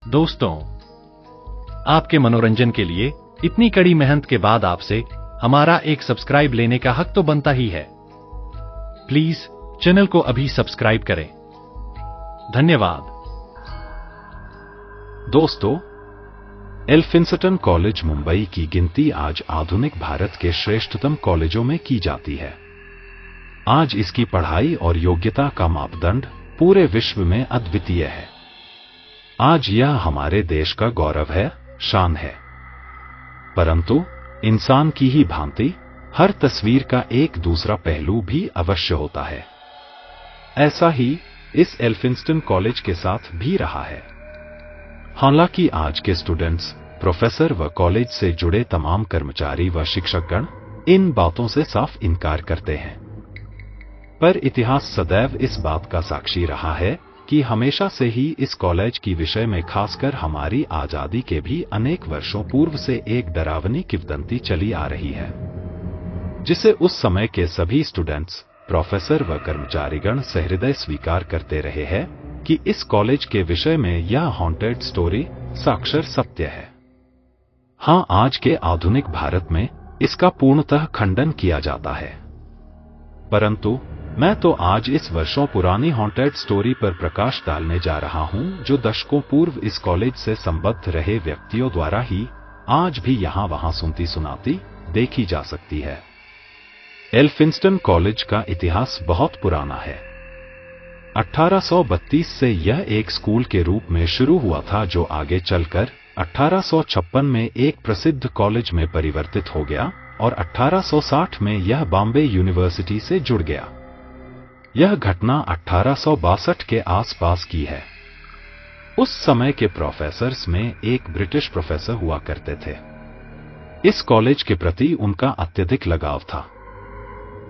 दोस्तों, आपके मनोरंजन के लिए इतनी कड़ी मेहनत के बाद आपसे हमारा एक सब्सक्राइब लेने का हक तो बनता ही है। प्लीज चैनल को अभी सब्सक्राइब करें। धन्यवाद। दोस्तों, एल्फिंस्टन कॉलेज मुंबई की गिनती आज आधुनिक भारत के श्रेष्ठतम कॉलेजों में की जाती है। आज इसकी पढ़ाई और योग्यता का मापदंड पूरे विश्व में अद्वितीय है। आज यह हमारे देश का गौरव है, शान है। परंतु इंसान की ही भांति हर तस्वीर का एक दूसरा पहलू भी अवश्य होता है। ऐसा ही इस एल्फिंस्टन कॉलेज के साथ भी रहा है। हालांकि आज के स्टूडेंट्स, प्रोफेसर व कॉलेज से जुड़े तमाम कर्मचारी व शिक्षकगण इन बातों से साफ इनकार करते हैं, पर इतिहास सदैव इस बात का साक्षी रहा है कि हमेशा से ही इस कॉलेज की विषय में खासकर हमारी आजादी के भी अनेक वर्षों पूर्व से एक डरावनी किंवदंती चली आ रही है, जिसे उस समय के सभी स्टूडेंट्स, प्रोफेसर व कर्मचारीगण सहृदय स्वीकार करते रहे हैं कि इस कॉलेज के विषय में यह हॉन्टेड स्टोरी साक्षर सत्य है। हां, आज के आधुनिक भारत में इसका पूर्णतः खंडन किया जाता है, परंतु मैं तो आज इस वर्षों पुरानी हॉन्टेड स्टोरी पर प्रकाश डालने जा रहा हूं, जो दशकों पूर्व इस कॉलेज से संबद्ध रहे व्यक्तियों द्वारा ही आज भी यहां वहां सुनती सुनाती देखी जा सकती है। एल्फिंस्टन कॉलेज का इतिहास बहुत पुराना है। 1832 से यह एक स्कूल के रूप में शुरू हुआ था, जो आगे चलकर 1856 में एक प्रसिद्ध कॉलेज में परिवर्तित हो गया और 1860 में यह बॉम्बे यूनिवर्सिटी से जुड़ गया। यह घटना 1862 के आसपास की है। उस समय के प्रोफेसर्स में एक ब्रिटिश प्रोफेसर हुआ करते थे। इस कॉलेज के प्रति उनका अत्यधिक लगाव था।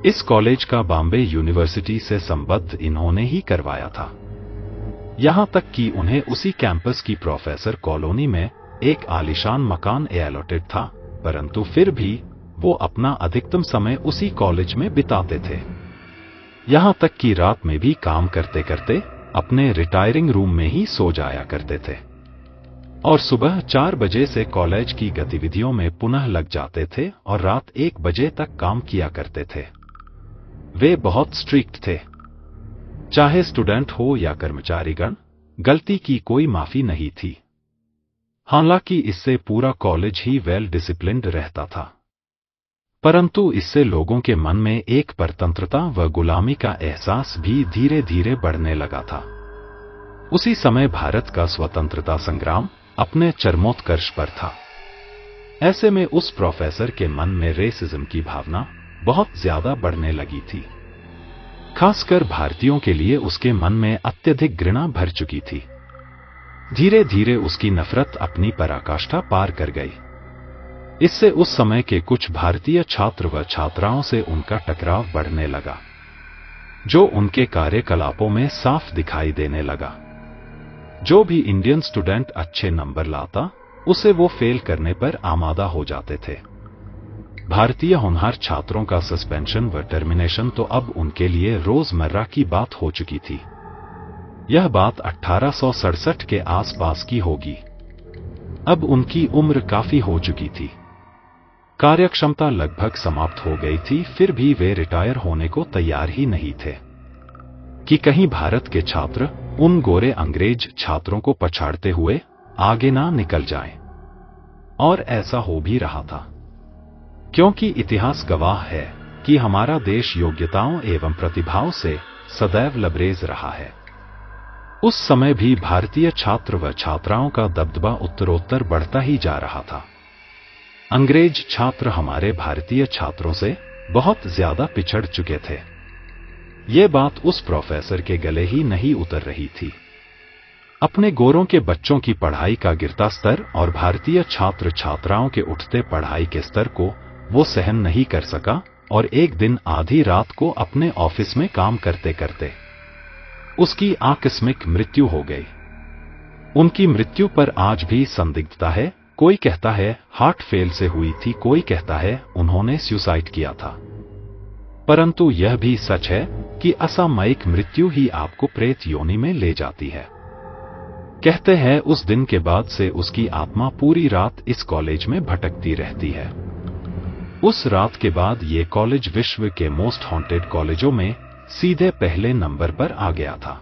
इस कॉलेज का बॉम्बे यूनिवर्सिटी से संबद्ध इन्होंने ही करवाया था। यहां तक कि उन्हें उसी कैंपस की प्रोफेसर कॉलोनी में एक आलीशान मकान अलॉटेड था, परंतु फिर भी वो अपना अधिकतम समय उसी कॉलेज में बिताते थे। यहां तक कि रात में भी काम करते करते अपने रिटायरिंग रूम में ही सो जाया करते थे और सुबह 4 बजे से कॉलेज की गतिविधियों में पुनः लग जाते थे और रात 1 बजे तक काम किया करते थे। वे बहुत स्ट्रिक्ट थे। चाहे स्टूडेंट हो या कर्मचारीगण, गलती की कोई माफी नहीं थी। हालांकि इससे पूरा कॉलेज ही वेल डिसिप्लिन्ड रहता था, परंतु इससे लोगों के मन में एक परतंत्रता व गुलामी का एहसास भी धीरे धीरे बढ़ने लगा था। उसी समय भारत का स्वतंत्रता संग्राम अपने चरमोत्कर्ष पर था। ऐसे में उस प्रोफेसर के मन में रेसिज्म की भावना बहुत ज्यादा बढ़ने लगी थी। खासकर भारतीयों के लिए उसके मन में अत्यधिक घृणा भर चुकी थी। धीरे धीरे उसकी नफरत अपनी पराकाष्ठा पार कर गई। इससे उस समय के कुछ भारतीय छात्र व छात्राओं से उनका टकराव बढ़ने लगा, जो उनके कार्यकलापों में साफ दिखाई देने लगा। जो भी इंडियन स्टूडेंट अच्छे नंबर लाता, उसे वो फेल करने पर आमादा हो जाते थे। भारतीय होनहार छात्रों का सस्पेंशन व टर्मिनेशन तो अब उनके लिए रोजमर्रा की बात हो चुकी थी। यह बात 1867 के आसपास की होगी। अब उनकी उम्र काफी हो चुकी थी, कार्यक्षमता लगभग समाप्त हो गई थी, फिर भी वे रिटायर होने को तैयार ही नहीं थे कि कहीं भारत के छात्र उन गोरे अंग्रेज छात्रों को पछाड़ते हुए आगे ना निकल जाएं। और ऐसा हो भी रहा था, क्योंकि इतिहास गवाह है कि हमारा देश योग्यताओं एवं प्रतिभाओं से सदैव लबरेज रहा है। उस समय भी भारतीय छात्र व छात्राओं का दबदबा उत्तरोत्तर बढ़ता ही जा रहा था। अंग्रेज छात्र हमारे भारतीय छात्रों से बहुत ज्यादा पिछड़ चुके थे। ये बात उस प्रोफेसर के गले ही नहीं उतर रही थी। अपने गोरों के बच्चों की पढ़ाई का गिरता स्तर और भारतीय छात्र छात्राओं के उठते पढ़ाई के स्तर को वो सहन नहीं कर सका और एक दिन आधी रात को अपने ऑफिस में काम करते करते उसकी आकस्मिक मृत्यु हो गई। उनकी मृत्यु पर आज भी संदिग्धता है। कोई कहता है हार्ट फेल से हुई थी, कोई कहता है उन्होंने सुसाइड किया था, परंतु यह भी सच है कि असामयिक मृत्यु ही आपको प्रेत योनि में ले जाती है। कहते हैं उस दिन के बाद से उसकी आत्मा पूरी रात इस कॉलेज में भटकती रहती है। उस रात के बाद ये कॉलेज विश्व के मोस्ट हॉन्टेड कॉलेजों में सीधे पहले नंबर पर आ गया था।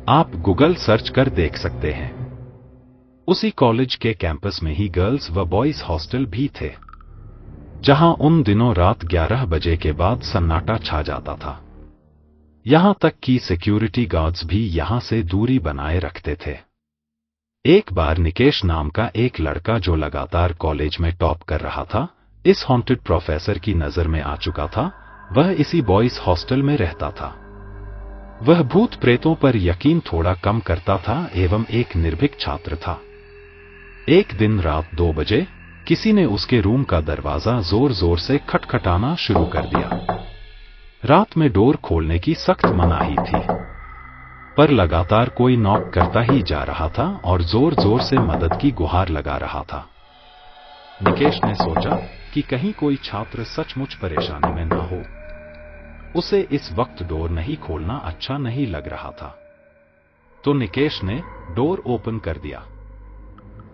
आप गूगल सर्च कर देख सकते हैं। उसी कॉलेज के कैंपस में ही गर्ल्स व बॉयज हॉस्टल भी थे, जहां उन दिनों रात 11 बजे के बाद सन्नाटा छा जाता था। यहां तक कि सिक्योरिटी गार्ड्स भी यहां से दूरी बनाए रखते थे। एक बार निकेश नाम का एक लड़का जो लगातार कॉलेज में टॉप कर रहा था, इस हॉन्टेड प्रोफेसर की नजर में आ चुका था। वह इसी बॉयज हॉस्टल में रहता था। वह भूत प्रेतों पर यकीन थोड़ा कम करता था एवं एक निर्भीक छात्र था। एक दिन रात 2 बजे किसी ने उसके रूम का दरवाजा जोर जोर से खटखटाना शुरू कर दिया। रात में डोर खोलने की सख्त मनाही थी, पर लगातार कोई नॉक करता ही जा रहा था और जोर जोर से मदद की गुहार लगा रहा था। निकेश ने सोचा कि कहीं कोई छात्र सचमुच परेशानी में ना हो। उसे इस वक्त डोर नहीं खोलना अच्छा नहीं लग रहा था, तो निकेश ने डोर ओपन कर दिया,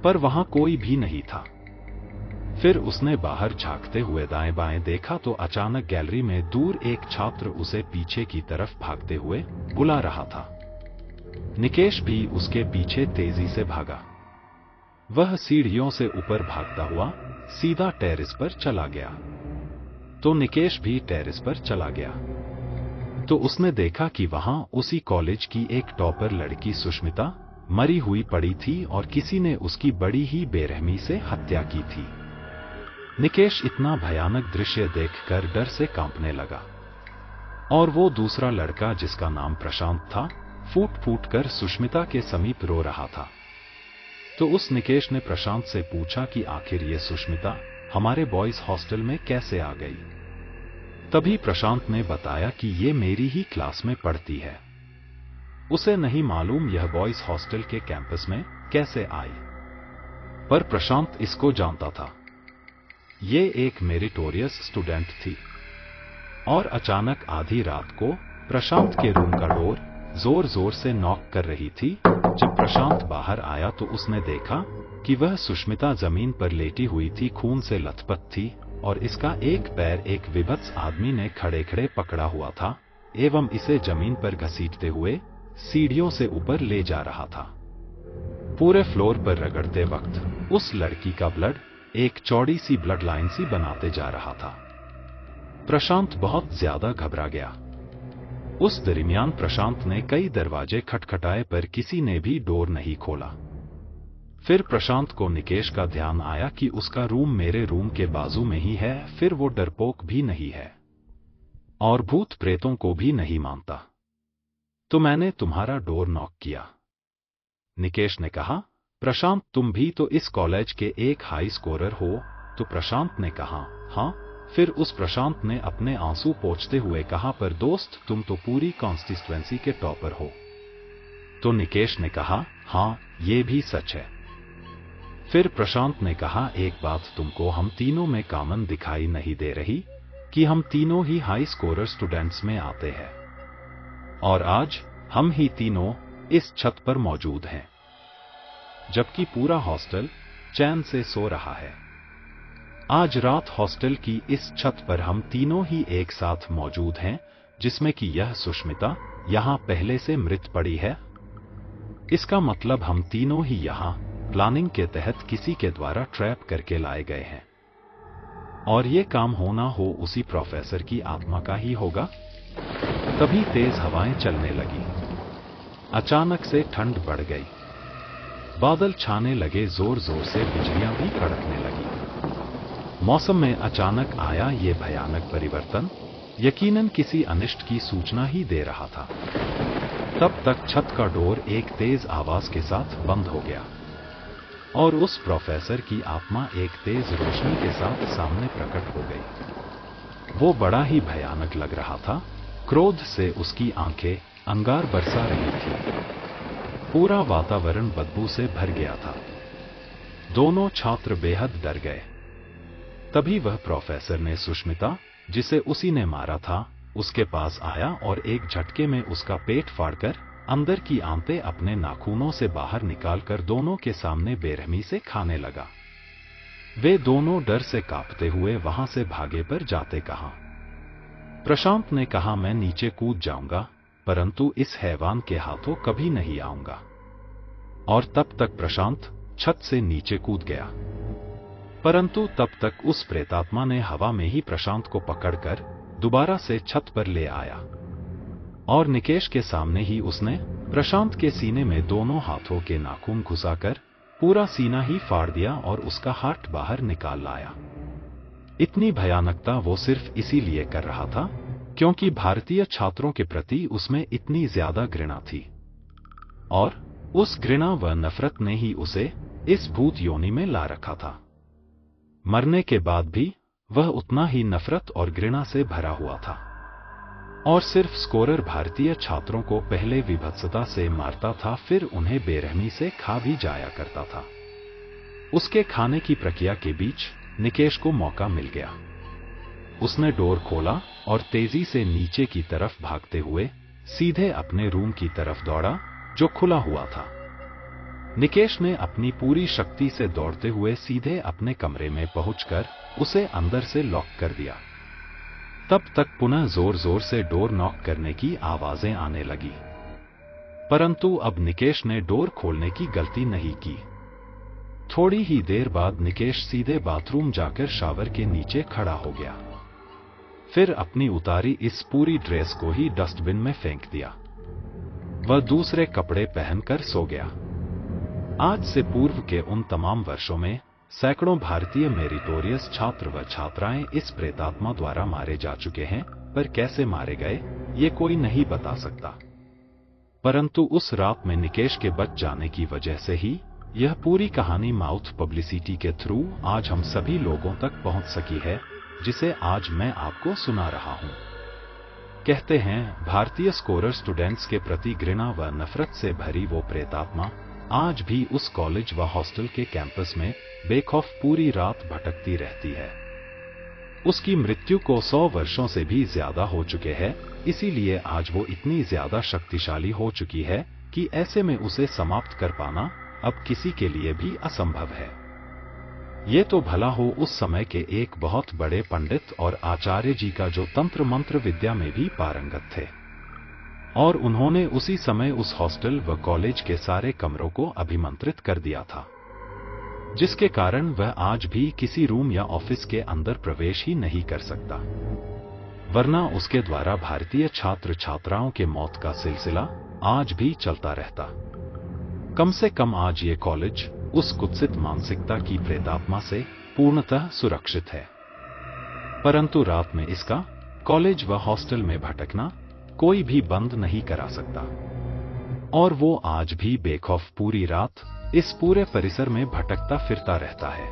पर वहां कोई भी नहीं था। फिर उसने बाहर झांकते हुए दाएं बाएं देखा तो अचानक गैलरी में दूर एक छात्र उसे पीछे की तरफ भागते हुए बुला रहा था। निकेश भी उसके पीछे तेजी से भागा। वह सीढ़ियों से ऊपर भागता हुआ सीधा टेरेस पर चला गया, तो निकेश भी टेरेस पर चला गया। तो उसने देखा कि वहां उसी कॉलेज की एक टॉपर लड़की सुष्मिता मरी हुई पड़ी थी और किसी ने उसकी बड़ी ही बेरहमी से हत्या की थी। निकेश इतना भयानक दृश्य देखकर डर से कांपने लगा, और वो दूसरा लड़का जिसका नाम प्रशांत था, फूट फूट कर सुष्मिता के समीप रो रहा था। तो उस निकेश ने प्रशांत से पूछा कि आखिर ये सुष्मिता हमारे बॉयज हॉस्टल में कैसे आ गई। तभी प्रशांत ने बताया कि ये मेरी ही क्लास में पढ़ती है। उसे नहीं मालूम यह बॉयज हॉस्टल के कैंपस में कैसे आई, पर प्रशांत इसको जानता था। ये एक मेरिटोरियस स्टूडेंट थी। और अचानक आधी रात को प्रशांत के रूम का डोर जोर जोर से नॉक कर रही थी। जब प्रशांत बाहर आया तो उसने देखा कि वह सुष्मिता जमीन पर लेटी हुई थी, खून से लथपथ थी, और इसका एक पैर एक विभत्स आदमी ने खड़े खड़े पकड़ा हुआ था एवं इसे जमीन पर घसीटते हुए सीढ़ियों से ऊपर ले जा रहा था। पूरे फ्लोर पर रगड़ते वक्त उस लड़की का ब्लड एक चौड़ी सी ब्लड लाइन सी बनाते जा रहा था। प्रशांत बहुत ज्यादा घबरा गया। उस दरमियान प्रशांत ने कई दरवाजे खटखटाए पर किसी ने भी डोर नहीं खोला। फिर प्रशांत को निकेश का ध्यान आया कि उसका रूम मेरे रूम के बाजू में ही है, फिर वो डरपोक भी नहीं है और भूत प्रेतों को भी नहीं मानता, तो मैंने तुम्हारा डोर नॉक किया। निकेश ने कहा, प्रशांत तुम भी तो इस कॉलेज के एक हाई स्कोरर हो। तो प्रशांत ने कहा, हाँ। फिर उस प्रशांत ने अपने आंसू पोंछते हुए कहा, पर दोस्त तुम तो पूरी कॉन्स्टिट्यूएंसी के टॉपर हो। तो निकेश ने कहा, हाँ ये भी सच है। फिर प्रशांत ने कहा, एक बात तुमको हम तीनों में कॉमन दिखाई नहीं दे रही कि हम तीनों ही हाई स्कोरर स्टूडेंट्स में आते हैं, और आज हम ही तीनों इस छत पर मौजूद हैं, जबकि पूरा हॉस्टल चैन से सो रहा है। आज रात हॉस्टल की इस छत पर हम तीनों ही एक साथ मौजूद हैं, जिसमें कि यह सुष्मिता यहां पहले से मृत पड़ी है। इसका मतलब हम तीनों ही यहां प्लानिंग के तहत किसी के द्वारा ट्रैप करके लाए गए हैं, और ये काम होना हो उसी प्रोफेसर की आत्मा का ही होगा। तभी तेज हवाएं चलने लगी। अचानक से ठंड बढ़ गई, बादल छाने लगे, जोर जोर से बिजलियां भी कड़कने लगी। मौसम में अचानक आया ये भयानक परिवर्तन यकीनन किसी अनिष्ट की सूचना ही दे रहा था। तब तक छत का डोर एक तेज आवाज के साथ बंद हो गया, और उस प्रोफेसर की आत्मा एक तेज रोशनी के साथ सामने प्रकट हो गई। वो बड़ा ही भयानक लग रहा था। क्रोध से उसकी आंखें अंगार बरसा रही थी। पूरा वातावरण बदबू से भर गया था। दोनों छात्र बेहद डर गए। तभी वह प्रोफेसर ने सुष्मिता, जिसे उसी ने मारा था, उसके पास आया और एक झटके में उसका पेट फाड़कर अंदर की आंतें अपने नाखूनों से बाहर निकालकर दोनों के सामने बेरहमी से खाने लगा। वे दोनों डर से कांपते हुए वहां से भागे पर जाते कहां। प्रशांत ने कहा, मैं नीचे कूद जाऊंगा, परंतु इस हैवान के हाथों कभी नहीं आऊंगा। और तब तक प्रशांत छत से नीचे कूद गया, परंतु तब तक उस प्रेतात्मा ने हवा में ही प्रशांत को पकड़कर दोबारा से छत पर ले आया और निकेश के सामने ही उसने प्रशांत के सीने में दोनों हाथों के नाखून घुसाकर पूरा सीना ही फाड़ दिया और उसका हाथ बाहर निकाल लाया। इतनी भयानकता वो सिर्फ इसीलिए कर रहा था क्योंकि भारतीय छात्रों के प्रति उसमें इतनी ज्यादा घृणा थी, और उस घृणा व नफरत ने ही उसे इस भूत योनि में ला रखा था। मरने के बाद भी वह उतना ही नफरत और घृणा से भरा हुआ था, और सिर्फ स्कोरर भारतीय छात्रों को पहले विभत्सता से मारता था, फिर उन्हें बेरहमी से खा भी जाया करता था। उसके खाने की प्रक्रिया के बीच निकेश को मौका मिल गया। उसने डोर खोला और तेजी से नीचे की तरफ भागते हुए सीधे अपने रूम की तरफ दौड़ा जो खुला हुआ था। निकेश ने अपनी पूरी शक्ति से दौड़ते हुए सीधे अपने कमरे में पहुंचकर उसे अंदर से लॉक कर दिया। तब तक पुनः जोर जोर से डोर नॉक करने की आवाजें आने लगी, परंतु अब निकेश ने डोर खोलने की गलती नहीं की। थोड़ी ही देर बाद निकेश सीधे बाथरूम जाकर शावर के नीचे खड़ा हो गया, फिर अपनी उतारी इस पूरी ड्रेस को ही डस्टबिन में फेंक दिया। वह दूसरे कपड़े पहनकर सो गया। आज से पूर्व के उन तमाम वर्षों में सैकड़ों भारतीय मेरिटोरियस छात्र व छात्राएं इस प्रेतात्मा द्वारा मारे जा चुके हैं, पर कैसे मारे गए ये कोई नहीं बता सकता। परंतु उस रात में निकेश के बच जाने की वजह से ही यह पूरी कहानी माउथ पब्लिसिटी के थ्रू आज हम सभी लोगों तक पहुंच सकी है, जिसे आज मैं आपको सुना रहा हूं। कहते हैं भारतीय स्कोरर स्टूडेंट्स के प्रति घृणा व नफरत से भरी वो प्रेतात्मा आज भी उस कॉलेज व हॉस्टल के कैंपस में बेखौफ पूरी रात भटकती रहती है। उसकी मृत्यु को 100 वर्षों से भी ज्यादा हो चुके हैं, इसीलिए आज वो इतनी ज्यादा शक्तिशाली हो चुकी है कि ऐसे में उसे समाप्त कर पाना अब किसी के लिए भी असंभव है। ये तो भला हो उस समय के एक बहुत बड़े पंडित और आचार्य जी का जो तंत्र मंत्र विद्या में भी पारंगत थे, और उन्होंने उसी समय उस हॉस्टल व कॉलेज के सारे कमरों को अभिमंत्रित कर दिया था, जिसके कारण वह आज भी किसी रूम या ऑफिस के अंदर प्रवेश ही नहीं कर सकता, वरना उसके द्वारा भारतीय छात्र छात्राओं के मौत का सिलसिला आज भी चलता रहता। कम से कम आज ये कॉलेज उस कुत्सित मानसिकता की प्रेतात्मा से पूर्णतः सुरक्षित है, परंतु रात में इसका कॉलेज व हॉस्टल में भटकना कोई भी बंद नहीं करा सकता, और वो आज भी बेखौफ पूरी रात इस पूरे परिसर में भटकता फिरता रहता है।